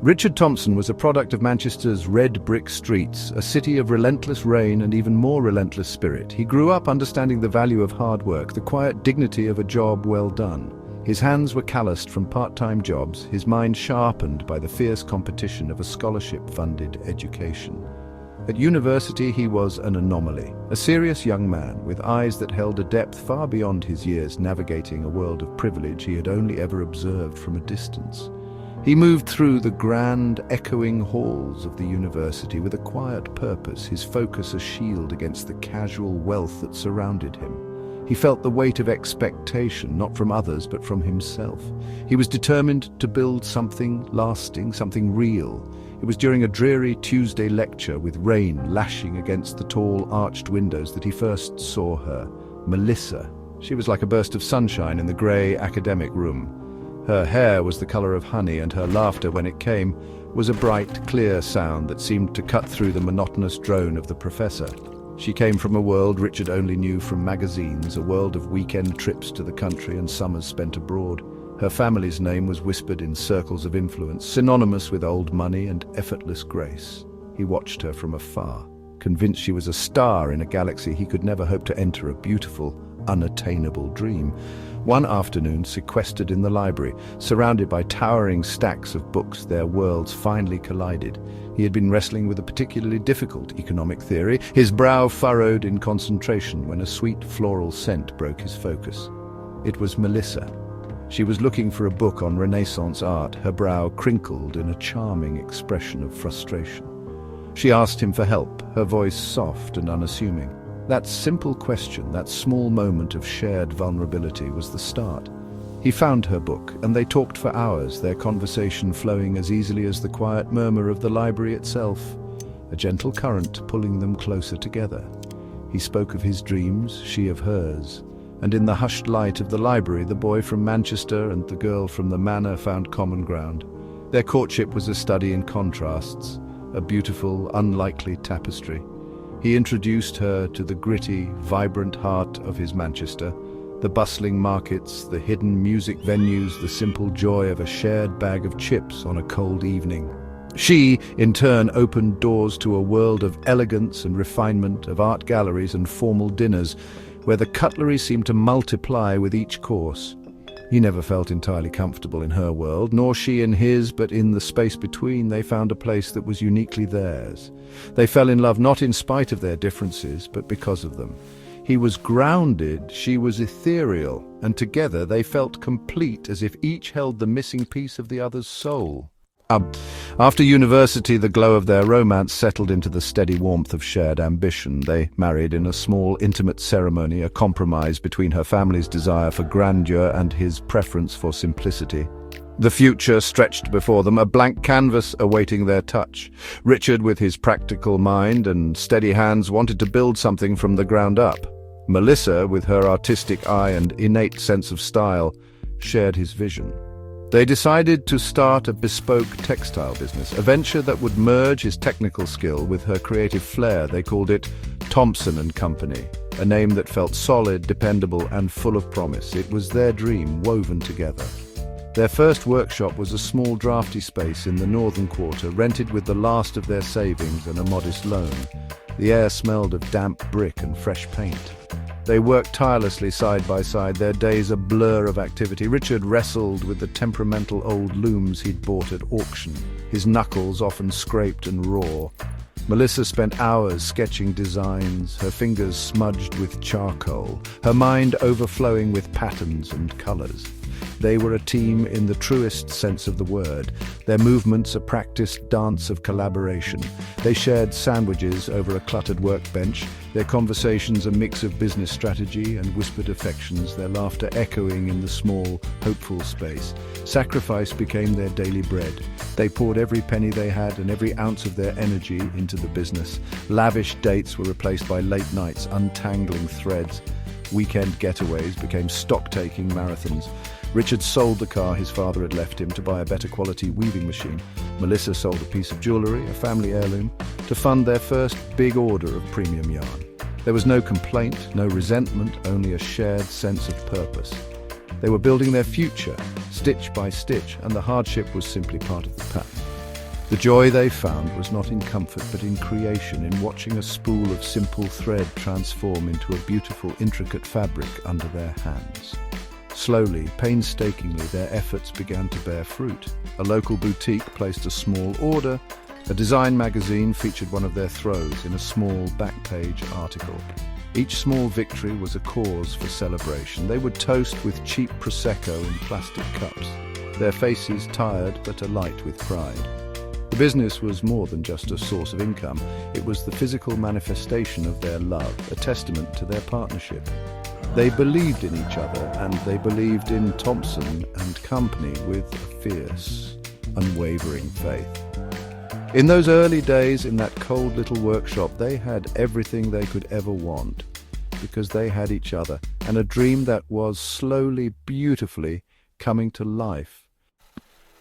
Richard Thompson was a product of Manchester's red brick streets, a city of relentless rain and even more relentless spirit. He grew up understanding the value of hard work, the quiet dignity of a job well done. His hands were calloused from part-time jobs, his mind sharpened by the fierce competition of a scholarship-funded education. At university, he was an anomaly, a serious young man with eyes that held a depth far beyond his years navigating a world of privilege he had only ever observed from a distance. He moved through the grand, echoing halls of the university with a quiet purpose, his focus a shield against the casual wealth that surrounded him. He felt the weight of expectation, not from others, but from himself. He was determined to build something lasting, something real. It was during a dreary Tuesday lecture with rain lashing against the tall, arched windows that he first saw her, Melissa. She was like a burst of sunshine in the grey academic room. Her hair was the colour of honey, and her laughter, when it came, was a bright, clear sound that seemed to cut through the monotonous drone of the professor. She came from a world Richard only knew from magazines, a world of weekend trips to the country and summers spent abroad. Her family's name was whispered in circles of influence, synonymous with old money and effortless grace. He watched her from afar, convinced she was a star in a galaxy he could never hope to enter, a beautiful, unattainable dream. One afternoon, sequestered in the library, surrounded by towering stacks of books, their worlds finally collided. He had been wrestling with a particularly difficult economic theory, his brow furrowed in concentration when a sweet floral scent broke his focus. It was Melissa. She was looking for a book on Renaissance art, her brow crinkled in a charming expression of frustration. She asked him for help, her voice soft and unassuming. That simple question, that small moment of shared vulnerability was the start. He found her book, and they talked for hours, their conversation flowing as easily as the quiet murmur of the library itself, a gentle current pulling them closer together. He spoke of his dreams, she of hers, and in the hushed light of the library, the boy from Manchester and the girl from the manor found common ground. Their courtship was a study in contrasts, a beautiful, unlikely tapestry. He introduced her to the gritty, vibrant heart of his Manchester, the bustling markets, the hidden music venues, the simple joy of a shared bag of chips on a cold evening. She, in turn, opened doors to a world of elegance and refinement, of art galleries and formal dinners, where the cutlery seemed to multiply with each course. He never felt entirely comfortable in her world, nor she in his, but in the space between they found a place that was uniquely theirs. They fell in love not in spite of their differences, but because of them. He was grounded, she was ethereal, and together they felt complete, as if each held the missing piece of the other's soul. After university, the glow of their romance settled into the steady warmth of shared ambition. They married in a small, intimate ceremony, a compromise between her family's desire for grandeur and his preference for simplicity. The future stretched before them, a blank canvas awaiting their touch. Richard, with his practical mind and steady hands, wanted to build something from the ground up. Melissa, with her artistic eye and innate sense of style, shared his vision. They decided to start a bespoke textile business, a venture that would merge his technical skill with her creative flair. They called it Thompson & Company, a name that felt solid, dependable, and full of promise. It was their dream woven together. Their first workshop was a small drafty space in the northern quarter, rented with the last of their savings and a modest loan. The air smelled of damp brick and fresh paint. They worked tirelessly side by side, their days a blur of activity. Richard wrestled with the temperamental old looms he'd bought at auction, his knuckles often scraped and raw. Melissa spent hours sketching designs, her fingers smudged with charcoal, her mind overflowing with patterns and colours. They were a team in the truest sense of the word, their movements a practiced dance of collaboration. They shared sandwiches over a cluttered workbench, their conversations a mix of business strategy and whispered affections, their laughter echoing in the small, hopeful space. Sacrifice became their daily bread. They poured every penny they had and every ounce of their energy into the business. Lavish dates were replaced by late nights, untangling threads. Weekend getaways became stock-taking marathons. Richard sold the car his father had left him to buy a better quality weaving machine. Melissa sold a piece of jewellery, a family heirloom, to fund their first big order of premium yarn. There was no complaint, no resentment, only a shared sense of purpose. They were building their future, stitch by stitch, and the hardship was simply part of the pattern. The joy they found was not in comfort but in creation, in watching a spool of simple thread transform into a beautiful, intricate fabric under their hands. Slowly, painstakingly, their efforts began to bear fruit. A local boutique placed a small order. A design magazine featured one of their throws in a small back-page article. Each small victory was a cause for celebration. They would toast with cheap Prosecco in plastic cups, their faces tired but alight with pride. The business was more than just a source of income. It was the physical manifestation of their love, a testament to their partnership. They believed in each other, and they believed in Thompson and Company with a fierce, unwavering faith. In those early days in that cold little workshop, they had everything they could ever want, because they had each other, and a dream that was slowly, beautifully coming to life.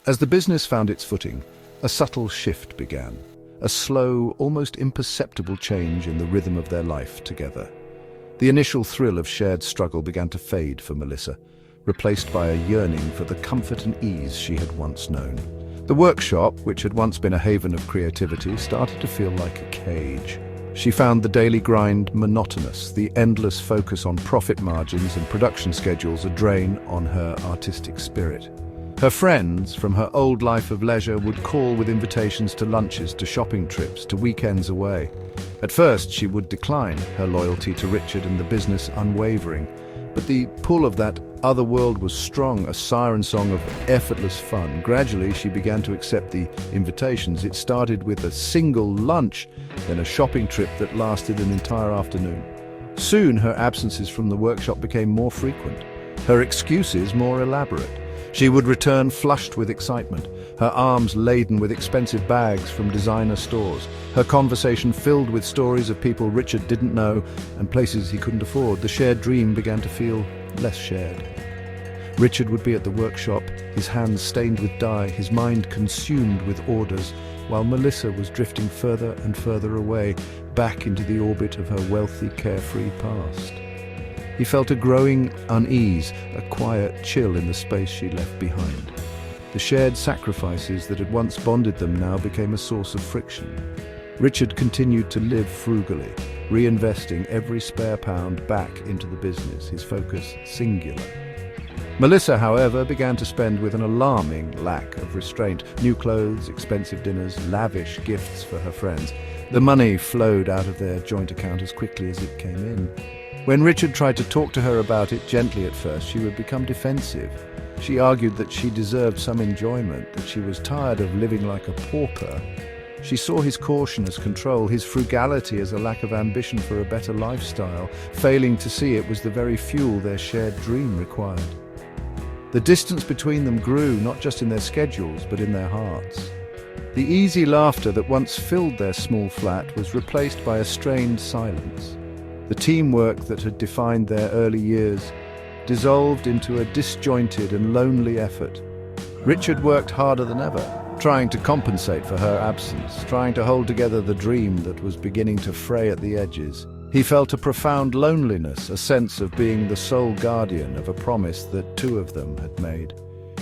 As the business found its footing, a subtle shift began, a slow, almost imperceptible change in the rhythm of their life together. The initial thrill of shared struggle began to fade for Melissa, replaced by a yearning for the comfort and ease she had once known. The workshop, which had once been a haven of creativity, started to feel like a cage. She found the daily grind monotonous, the endless focus on profit margins and production schedules a drain on her artistic spirit. Her friends from her old life of leisure would call with invitations to lunches, to shopping trips, to weekends away. At first, she would decline, her loyalty to Richard and the business unwavering. But the pull of that other world was strong, a siren song of effortless fun. Gradually, she began to accept the invitations. It started with a single lunch, then a shopping trip that lasted an entire afternoon. Soon, her absences from the workshop became more frequent, her excuses more elaborate. She would return flushed with excitement, her arms laden with expensive bags from designer stores, her conversation filled with stories of people Richard didn't know and places he couldn't afford. The shared dream began to feel less shared. Richard would be at the workshop, his hands stained with dye, his mind consumed with orders, while Melissa was drifting further and further away, back into the orbit of her wealthy, carefree past. He felt a growing unease, a quiet chill in the space she left behind. The shared sacrifices that had once bonded them now became a source of friction. Richard continued to live frugally, reinvesting every spare pound back into the business, his focus singular. Melissa, however, began to spend with an alarming lack of restraint. New clothes, expensive dinners, lavish gifts for her friends. The money flowed out of their joint account as quickly as it came in. When Richard tried to talk to her about it gently at first, she would become defensive. She argued that she deserved some enjoyment, that she was tired of living like a pauper. She saw his caution as control, his frugality as a lack of ambition for a better lifestyle, failing to see it was the very fuel their shared dream required. The distance between them grew, not just in their schedules, but in their hearts. The easy laughter that once filled their small flat was replaced by a strained silence. The teamwork that had defined their early years dissolved into a disjointed and lonely effort. Richard worked harder than ever, trying to compensate for her absence, trying to hold together the dream that was beginning to fray at the edges. He felt a profound loneliness, a sense of being the sole guardian of a promise that two of them had made.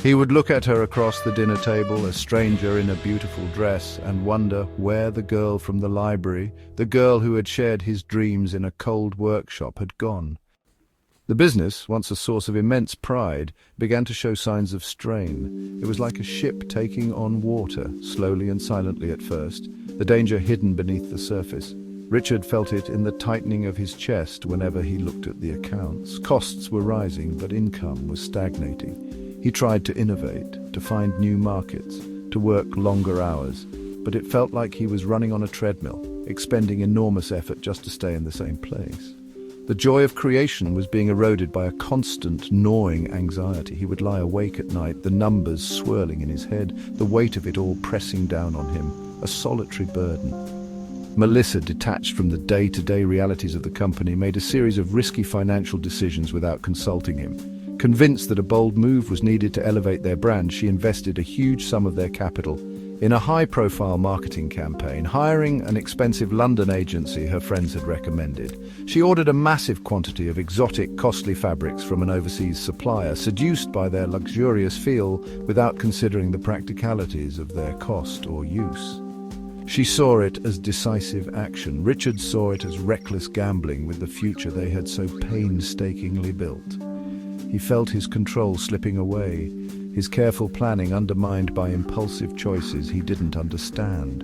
He would look at her across the dinner table, a stranger in a beautiful dress, and wonder where the girl from the library, the girl who had shared his dreams in a cold workshop, had gone. The business, once a source of immense pride, began to show signs of strain. It was like a ship taking on water, slowly and silently at first, the danger hidden beneath the surface. Richard felt it in the tightening of his chest whenever he looked at the accounts. Costs were rising, but income was stagnating. He tried to innovate, to find new markets, to work longer hours, but it felt like he was running on a treadmill, expending enormous effort just to stay in the same place. The joy of creation was being eroded by a constant, gnawing anxiety. He would lie awake at night, the numbers swirling in his head, the weight of it all pressing down on him, a solitary burden. Melissa, detached from the day-to-day realities of the company, made a series of risky financial decisions without consulting him. Convinced that a bold move was needed to elevate their brand, she invested a huge sum of their capital in a high-profile marketing campaign, hiring an expensive London agency her friends had recommended. She ordered a massive quantity of exotic, costly fabrics from an overseas supplier, seduced by their luxurious feel without considering the practicalities of their cost or use. She saw it as decisive action. Richard saw it as reckless gambling with the future they had so painstakingly built. He felt his control slipping away, his careful planning undermined by impulsive choices he didn't understand.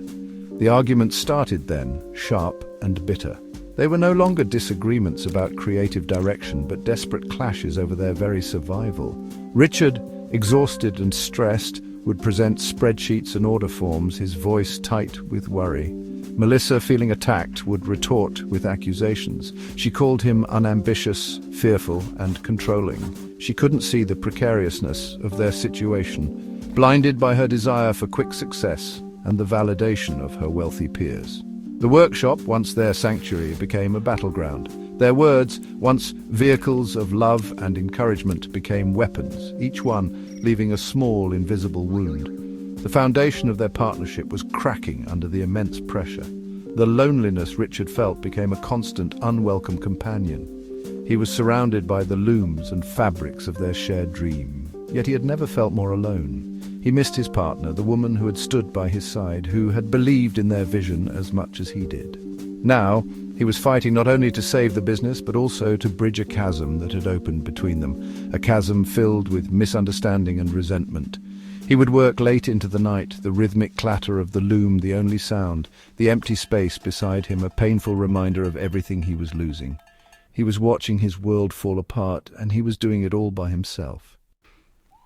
The argument started then, sharp and bitter. They were no longer disagreements about creative direction, but desperate clashes over their very survival. Richard, exhausted and stressed, would present spreadsheets and order forms, his voice tight with worry. Melissa, feeling attacked, would retort with accusations. She called him unambitious, fearful, and controlling. She couldn't see the precariousness of their situation, blinded by her desire for quick success and the validation of her wealthy peers. The workshop, once their sanctuary, became a battleground. Their words, once vehicles of love and encouragement, became weapons, each one leaving a small, invisible wound. The foundation of their partnership was cracking under the immense pressure. The loneliness Richard felt became a constant, unwelcome companion. He was surrounded by the looms and fabrics of their shared dream, yet he had never felt more alone. He missed his partner, the woman who had stood by his side, who had believed in their vision as much as he did. Now, he was fighting not only to save the business, but also to bridge a chasm that had opened between them, a chasm filled with misunderstanding and resentment. He would work late into the night, the rhythmic clatter of the loom the only sound, the empty space beside him a painful reminder of everything he was losing. He was watching his world fall apart, and he was doing it all by himself.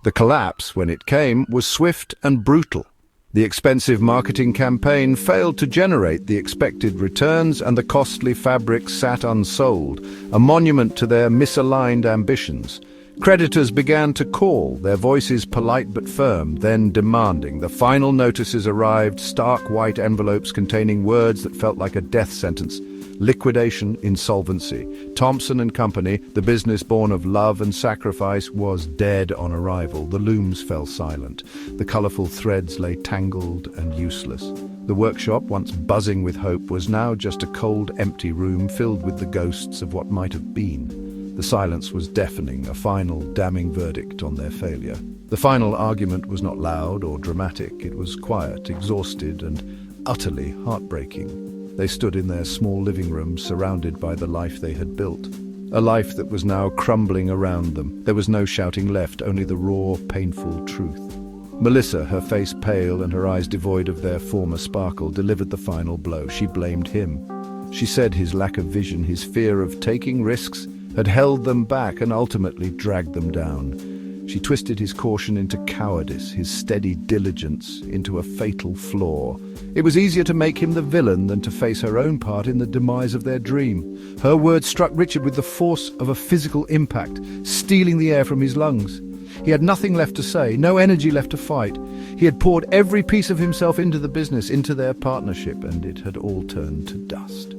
The collapse, when it came, was swift and brutal. The expensive marketing campaign failed to generate the expected returns, and the costly fabrics sat unsold, a monument to their misaligned ambitions. Creditors began to call, their voices polite but firm, then demanding. The final notices arrived, stark white envelopes containing words that felt like a death sentence. Liquidation, insolvency. Thompson and Company, the business born of love and sacrifice, was dead on arrival. The looms fell silent. The colourful threads lay tangled and useless. The workshop, once buzzing with hope, was now just a cold, empty room filled with the ghosts of what might have been. The silence was deafening, a final, damning verdict on their failure. The final argument was not loud or dramatic. It was quiet, exhausted, and utterly heartbreaking. They stood in their small living room, surrounded by the life they had built. A life that was now crumbling around them. There was no shouting left, only the raw, painful truth. Melissa, her face pale and her eyes devoid of their former sparkle, delivered the final blow. She blamed him. She said his lack of vision, his fear of taking risks, had held them back and ultimately dragged them down. She twisted his caution into cowardice, his steady diligence into a fatal flaw. It was easier to make him the villain than to face her own part in the demise of their dream. Her words struck Richard with the force of a physical impact, stealing the air from his lungs. He had nothing left to say, no energy left to fight. He had poured every piece of himself into the business, into their partnership, and it had all turned to dust.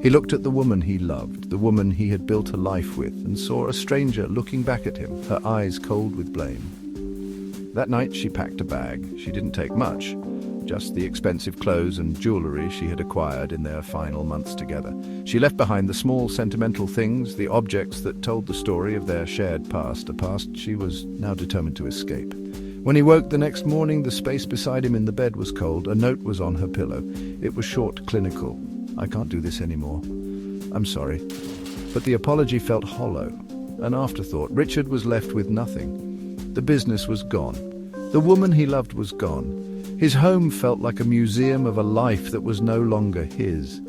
He looked at the woman he loved, the woman he had built a life with, and saw a stranger looking back at him, her eyes cold with blame. That night she packed a bag. She didn't take much, just the expensive clothes and jewellery she had acquired in their final months together. She left behind the small sentimental things, the objects that told the story of their shared past, a past she was now determined to escape. When he woke the next morning, the space beside him in the bed was cold. A note was on her pillow. It was short, clinical. "I can't do this anymore. I'm sorry." But the apology felt hollow, an afterthought. Richard was left with nothing. The business was gone. The woman he loved was gone. His home felt like a museum of a life that was no longer his.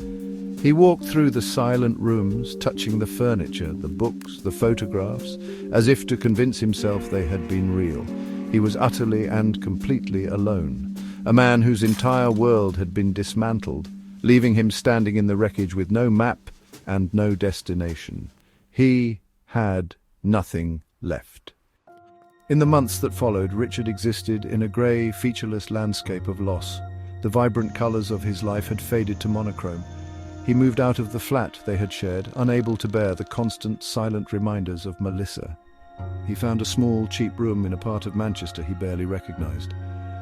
He walked through the silent rooms, touching the furniture, the books, the photographs, as if to convince himself they had been real. He was utterly and completely alone, a man whose entire world had been dismantled, leaving him standing in the wreckage with no map and no destination. He had nothing left. In the months that followed, Richard existed in a grey, featureless landscape of loss. The vibrant colours of his life had faded to monochrome. He moved out of the flat they had shared, unable to bear the constant, silent reminders of Melissa. he found a small, cheap room in a part of Manchester he barely recognized.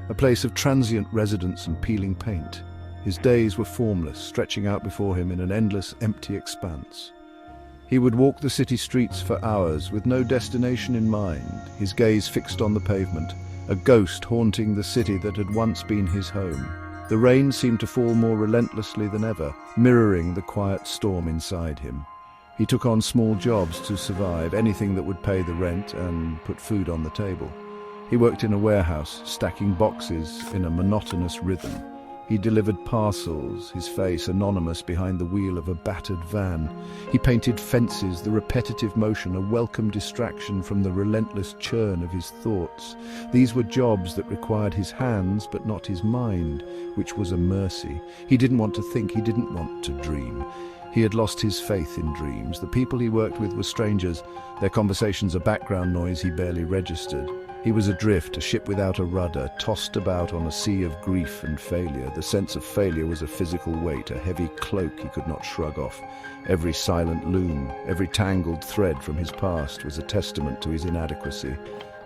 A place of transient residence and peeling paint. His days were formless, stretching out before him in an endless, empty expanse. He would walk the city streets for hours with no destination in mind, his gaze fixed on the pavement, a ghost haunting the city that had once been his home. The rain seemed to fall more relentlessly than ever, mirroring the quiet storm inside him. He took on small jobs to survive, anything that would pay the rent and put food on the table. He worked in a warehouse, stacking boxes in a monotonous rhythm. He delivered parcels, his face anonymous behind the wheel of a battered van. He painted fences, the repetitive motion a welcome distraction from the relentless churn of his thoughts. These were jobs that required his hands but not his mind, which was a mercy. He didn't want to think, he didn't want to dream. He had lost his faith in dreams. The people he worked with were strangers, their conversations a background noise he barely registered. He was adrift, a ship without a rudder, tossed about on a sea of grief and failure. The sense of failure was a physical weight, a heavy cloak he could not shrug off. Every silent loom, every tangled thread from his past was a testament to his inadequacy.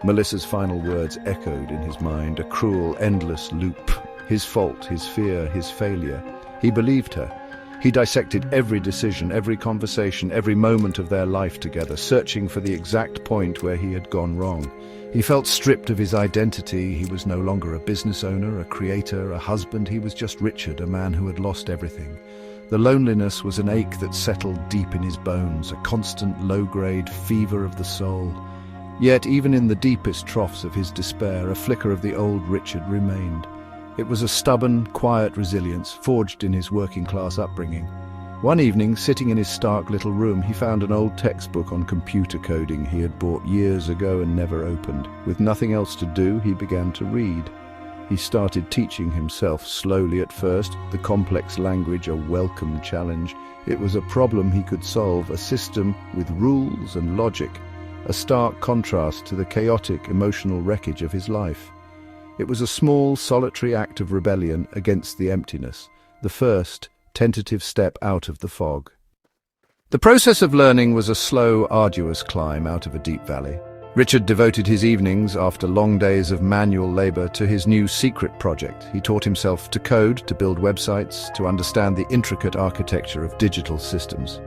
Melissa's final words echoed in his mind, a cruel, endless loop. His fault, his fear, his failure. He believed her. He dissected every decision, every conversation, every moment of their life together, searching for the exact point where he had gone wrong. He felt stripped of his identity. He was no longer a business owner, a creator, a husband. He was just Richard, a man who had lost everything. The loneliness was an ache that settled deep in his bones, a constant low-grade fever of the soul. Yet, even in the deepest troughs of his despair, a flicker of the old Richard remained. It was a stubborn, quiet resilience forged in his working-class upbringing. One evening, sitting in his stark little room, he found an old textbook on computer coding he had bought years ago and never opened. With nothing else to do, he began to read. He started teaching himself, slowly at first, the complex language, a welcome challenge. It was a problem he could solve, a system with rules and logic, a stark contrast to the chaotic, emotional wreckage of his life. It was a small, solitary act of rebellion against the emptiness, the first tentative step out of the fog. The process of learning was a slow, arduous climb out of a deep valley. Richard devoted his evenings, after long days of manual labor, to his new secret project. He taught himself to code, to build websites, to understand the intricate architecture of digital systems.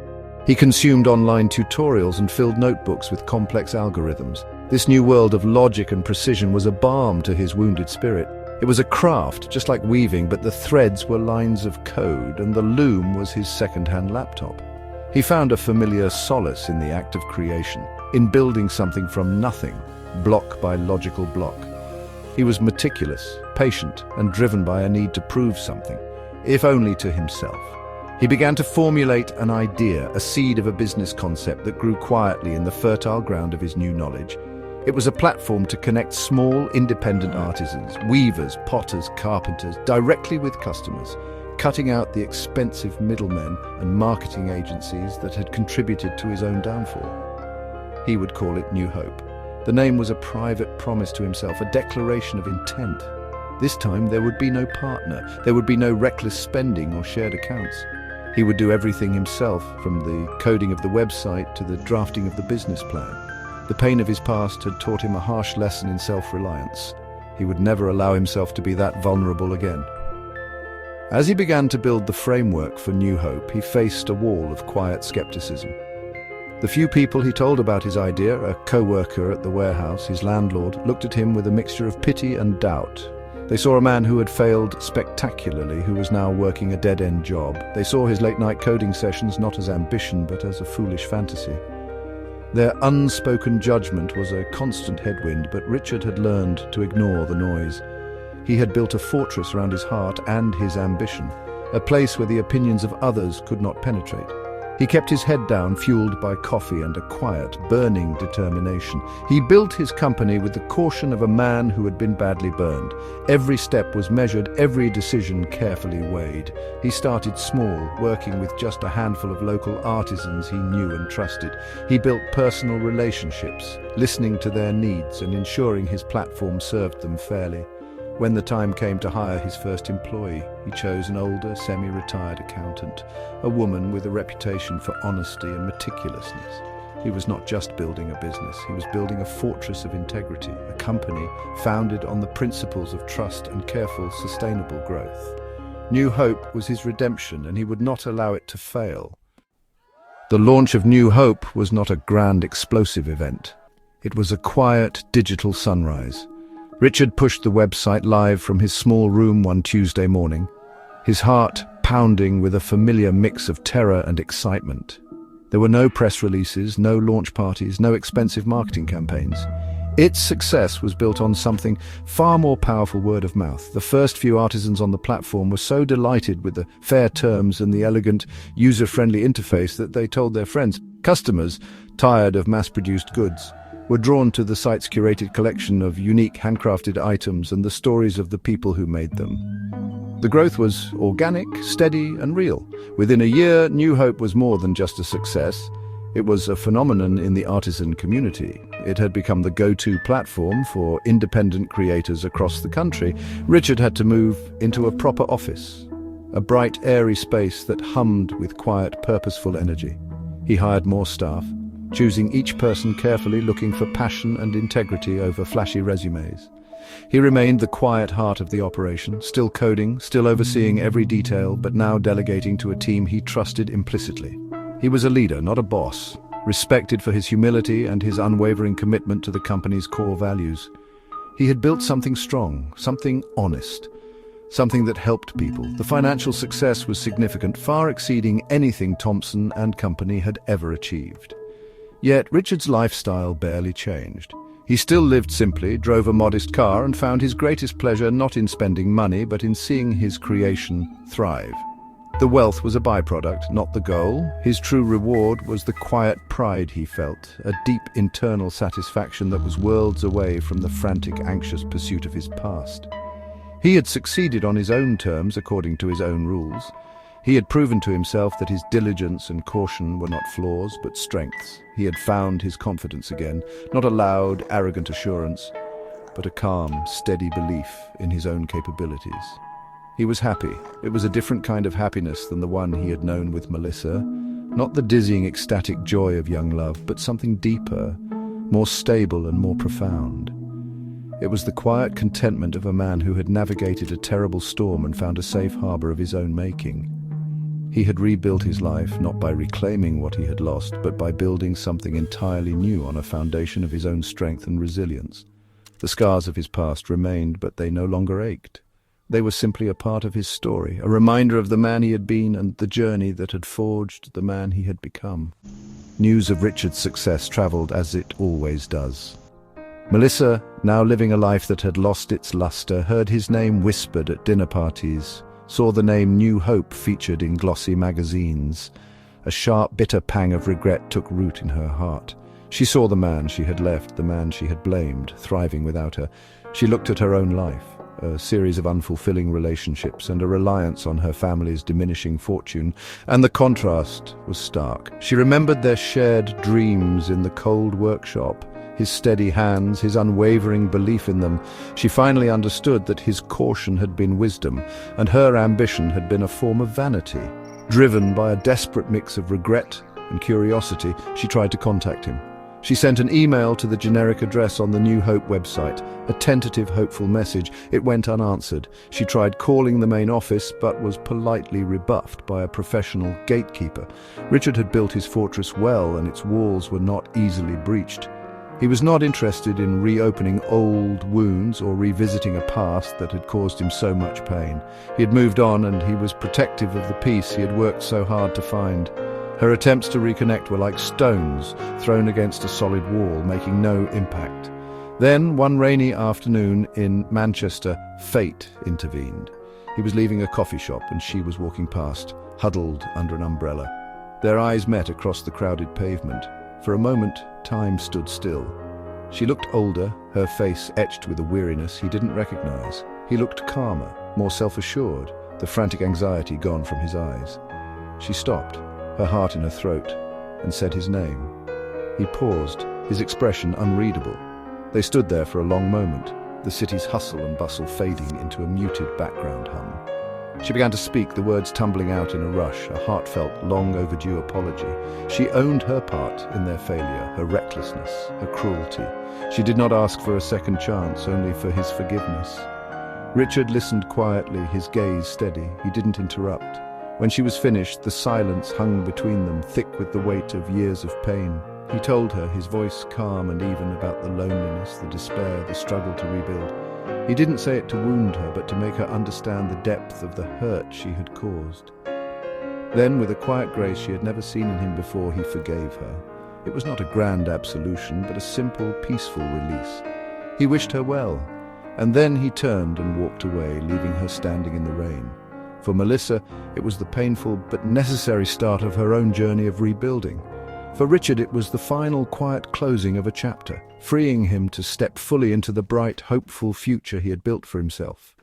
He consumed online tutorials and filled notebooks with complex algorithms. This new world of logic and precision was a balm to his wounded spirit. It was a craft, just like weaving, but the threads were lines of code, and the loom was his second-hand laptop. He found a familiar solace in the act of creation, in building something from nothing, block by logical block. He was meticulous, patient, and driven by a need to prove something, if only to himself. He began to formulate an idea, a seed of a business concept that grew quietly in the fertile ground of his new knowledge. It was a platform to connect small, independent artisans, weavers, potters, carpenters, directly with customers, cutting out the expensive middlemen and marketing agencies that had contributed to his own downfall. He would call it New Hope. The name was a private promise to himself, a declaration of intent. This time there would be no partner, there would be no reckless spending or shared accounts. He would do everything himself, from the coding of the website to the drafting of the business plan. The pain of his past had taught him a harsh lesson in self-reliance. He would never allow himself to be that vulnerable again. As he began to build the framework for New Hope, he faced a wall of quiet skepticism. The few people he told about his idea, a co-worker at the warehouse, his landlord, looked at him with a mixture of pity and doubt. They saw a man who had failed spectacularly, who was now working a dead-end job. They saw his late-night coding sessions not as ambition, but as a foolish fantasy. Their unspoken judgment was a constant headwind, but Richard had learned to ignore the noise. He had built a fortress around his heart and his ambition, a place where the opinions of others could not penetrate. He kept his head down, fueled by coffee and a quiet, burning determination. He built his company with the caution of a man who had been badly burned. Every step was measured, every decision carefully weighed. He started small, working with just a handful of local artisans he knew and trusted. He built personal relationships, listening to their needs and ensuring his platform served them fairly. When the time came to hire his first employee, he chose an older, semi-retired accountant, a woman with a reputation for honesty and meticulousness. He was not just building a business, he was building a fortress of integrity, a company founded on the principles of trust and careful, sustainable growth. New Hope was his redemption, and he would not allow it to fail. The launch of New Hope was not a grand, explosive event. It was a quiet, digital sunrise. Richard pushed the website live from his small room one Tuesday morning, his heart pounding with a familiar mix of terror and excitement. There were no press releases, no launch parties, no expensive marketing campaigns. Its success was built on something far more powerful: word of mouth. The first few artisans on the platform were so delighted with the fair terms and the elegant, user-friendly interface that they told their friends. Customers, tired of mass-produced goods, were drawn to the site's curated collection of unique handcrafted items and the stories of the people who made them. The growth was organic, steady, and real. Within a year, New Hope was more than just a success. It was a phenomenon in the artisan community. It had become the go-to platform for independent creators across the country. Richard had to move into a proper office, a bright, airy space that hummed with quiet, purposeful energy. He hired more staff, choosing each person carefully, looking for passion and integrity over flashy resumes. He remained the quiet heart of the operation, still coding, still overseeing every detail, but now delegating to a team he trusted implicitly. He was a leader, not a boss, respected for his humility and his unwavering commitment to the company's core values. He had built something strong, something honest, something that helped people. The financial success was significant, far exceeding anything Thompson and Company had ever achieved. Yet Richard's lifestyle barely changed. He still lived simply, drove a modest car, and found his greatest pleasure not in spending money, but in seeing his creation thrive. The wealth was a byproduct, not the goal. His true reward was the quiet pride he felt, a deep internal satisfaction that was worlds away from the frantic, anxious pursuit of his past. He had succeeded on his own terms, according to his own rules. He had proven to himself that his diligence and caution were not flaws, but strengths. He had found his confidence again, not a loud, arrogant assurance, but a calm, steady belief in his own capabilities. He was happy. It was a different kind of happiness than the one he had known with Melissa. Not the dizzying, ecstatic joy of young love, but something deeper, more stable and more profound. It was the quiet contentment of a man who had navigated a terrible storm and found a safe harbor of his own making. He had rebuilt his life, not by reclaiming what he had lost, but by building something entirely new on a foundation of his own strength and resilience. The scars of his past remained, but they no longer ached. They were simply a part of his story, a reminder of the man he had been and the journey that had forged the man he had become. News of Richard's success traveled as it always does. Melissa, now living a life that had lost its luster, heard his name whispered at dinner parties, saw the name New Hope featured in glossy magazines. A sharp, bitter pang of regret took root in her heart. She saw the man she had left, the man she had blamed, thriving without her. She looked at her own life, a series of unfulfilling relationships and a reliance on her family's diminishing fortune, and the contrast was stark. She remembered their shared dreams in the cold workshop, his steady hands, his unwavering belief in them. She finally understood that his caution had been wisdom, and her ambition had been a form of vanity. Driven by a desperate mix of regret and curiosity, she tried to contact him. She sent an email to the generic address on the New Hope website, a tentative, hopeful message. It went unanswered. She tried calling the main office, but was politely rebuffed by a professional gatekeeper. Richard had built his fortress well, and its walls were not easily breached. He was not interested in reopening old wounds or revisiting a past that had caused him so much pain. He had moved on, and he was protective of the peace he had worked so hard to find. Her attempts to reconnect were like stones thrown against a solid wall, making no impact. Then, one rainy afternoon in Manchester, fate intervened. He was leaving a coffee shop and she was walking past, huddled under an umbrella. Their eyes met across the crowded pavement. For a moment, time stood still. She looked older, her face etched with a weariness he didn't recognize. He looked calmer, more self-assured, the frantic anxiety gone from his eyes. She stopped, her heart in her throat, and said his name. He paused, his expression unreadable. They stood there for a long moment, the city's hustle and bustle fading into a muted background hum. She began to speak, the words tumbling out in a rush, a heartfelt, long-overdue apology. She owned her part in their failure, her recklessness, her cruelty. She did not ask for a second chance, only for his forgiveness. Richard listened quietly, his gaze steady. He didn't interrupt. When she was finished, the silence hung between them, thick with the weight of years of pain. He told her, his voice calm and even, about the loneliness, the despair, the struggle to rebuild. He didn't say it to wound her, but to make her understand the depth of the hurt she had caused. Then, with a quiet grace she had never seen in him before, he forgave her. It was not a grand absolution, but a simple, peaceful release. He wished her well, and then he turned and walked away, leaving her standing in the rain. For Melissa, it was the painful but necessary start of her own journey of rebuilding. For Richard, it was the final, quiet closing of a chapter, freeing him to step fully into the bright, hopeful future he had built for himself.